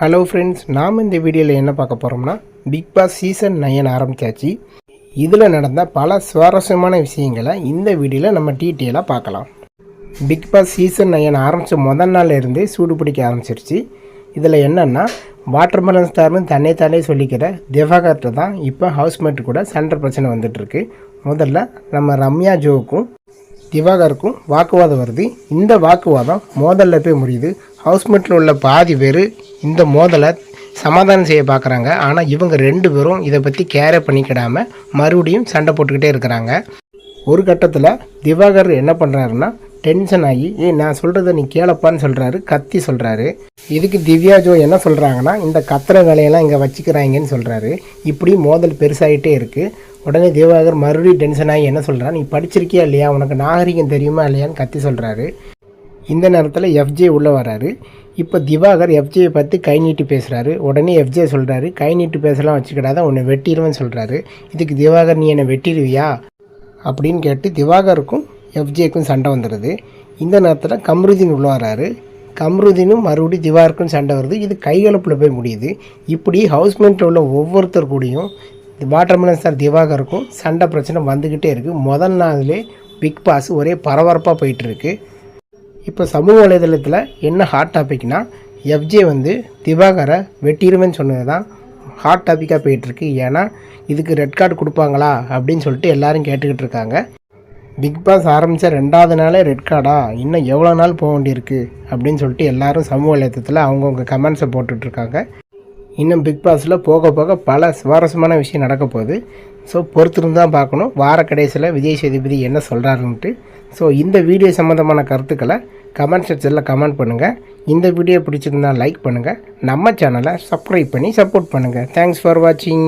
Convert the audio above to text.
Hello friends, நாம் இந்த வீடியோவில் என்ன பார்க்க போகிறோம்னா பிக் பாஸ் சீசன் 9 ஆரம்பித்தாச்சு. இதில் நடந்த பல சுவாரஸ்யமான விஷயங்களை இந்த வீடியோவில் நம்ம டீட்டெயிலாக பார்க்கலாம். பிக் பாஸ் சீசன் 9 ஆரம்பித்த முதல் நாள் இருந்தே சூடு பிடிக்க ஆரம்பிச்சிருச்சு. இதில் என்னென்னா வாட்டர்மெலன் ஸ்டார்னு தன்னைத்தானே சொல்லிக்கிற திவாகர்கிட்ட தான் இப்போ ஹவுஸ்மேட்டு கூட சண்டை பிரச்சனை வந்துட்டுருக்கு. முதல்ல நம்ம ரம்யா ஜோவுக்கும் திவாகருக்கும் வாக்குவாதம் வருது. இந்த வாக்குவாதம் மோதலில் போய் முடியுது. ஹவுஸ்மேட்டில் உள்ள பாதி பேர் இந்த மோதலை சமாதானம் செய்ய பார்க்குறாங்க. ஆனால் இவங்க 2 பேரும் இதை பற்றி கேரே பண்ணிக்கிடாமல் மறுபடியும் சண்டை போட்டுக்கிட்டே இருக்கிறாங்க. ஒரு கட்டத்தில் திவாகர் என்ன பண்ணுறாருன்னா டென்ஷன் ஆகி நான் சொல்கிறத நீ கேளப்பான்னு சொல்கிறாரு, கத்தி சொல்கிறாரு. இதுக்கு திவ்யா ஜோ என்ன சொல்கிறாங்கன்னா இந்த கத்துற வேலையெல்லாம் இங்கே வச்சுக்கிறாங்கன்னு சொல்கிறாரு. இப்படி மோதல் பெருசாகிட்டே இருக்குது. உடனே திவாகர் மறுபடியும் டென்ஷன் ஆகி என்ன சொல்கிறான், நீ படிச்சிருக்கியா இல்லையா, உனக்கு நாகரிகம் தெரியுமா இல்லையான்னு கத்தி சொல்கிறாரு. இந்த நேரத்தில் எஃப்ஜே உள்ளே வராரு. இப்போ திவாகர் எஃப்ஜேயை பற்றி கை நீட்டி பேசுகிறாரு. உடனே எஃப்ஜே சொல்கிறாரு, கை நீட்டி பேசலாம் வச்சுக்கிடாத, உன்னை வெட்டிடுவேன்னு சொல்கிறாரு. இதுக்கு திவாகர் நீ என்னை வெட்டிடுவியா அப்படின்னு கேட்டு திவாகருக்கும் எஃப்ஜேக்கும் சண்டை வந்துடுது. இந்த நேரத்தில் கம்ருதீன் உள்ளே வராரு. கம்ருதீனும் மறுபடியும் திவாகருக்கும் சண்டை வருது. இது கைகலப்பில் போய் முடியுது. இப்படி ஹவுஸ்மேட்டில் உள்ள ஒவ்வொருத்தர் கூடயும் வாட்டர்மெலன் ஸ்டார் திவாகருக்கும் சண்டை பிரச்சனை வந்துக்கிட்டே இருக்குது. முதல் நாளிலே பிக் பாஸ் ஒரே பரபரப்பாக போயிட்டுருக்கு. இப்போ சமூக வலைதளத்தில் என்ன ஹாட் டாபிக்னா எஃப்ஜே திவாகரை வெட்டிடுவேன்னு சொன்னது தான் ஹாட் டாப்பிக்காக போயிட்டுருக்கு. ஏன்னா இதுக்கு ரெட் கார்டு கொடுப்பாங்களா அப்படின்னு சொல்லிட்டு எல்லோரும் கேட்டுக்கிட்டு இருக்காங்க. பிக் பாஸ் ஆரம்பித்த 2வது நாளே ரெட் கார்டா, இன்னும் எவ்வளோ நாள் போக வேண்டியிருக்கு அப்படின்னு சொல்லிட்டு எல்லோரும் சமூக வலைதளத்தில் அவங்கவுங்க கமெண்ட்ஸை போட்டுட்ருக்காங்க. இன்னும் பிக் பாஸில் போக போக பல சுவாரஸ்யமான விஷயம் நடக்க போகுது. ஸோ பொறுத்திருந்து தான் பார்க்கணும் வார கடைசியில் விஜய் சேதுபதி என்ன சொல்கிறாருன்ட்டு. ஸோ இந்த வீடியோ சம்மந்தமான கருத்துக்களை கமெண்ட் செக்ஷனில் கமெண்ட் பண்ணுங்கள். இந்த வீடியோ பிடிச்சிருந்தால் லைக் பண்ணுங்கள். நம்ம சேனலை சப்ஸ்கிரைப் பண்ணி சப்போர்ட் பண்ணுங்கள். தேங்க்ஸ் ஃபார் வாட்சிங்.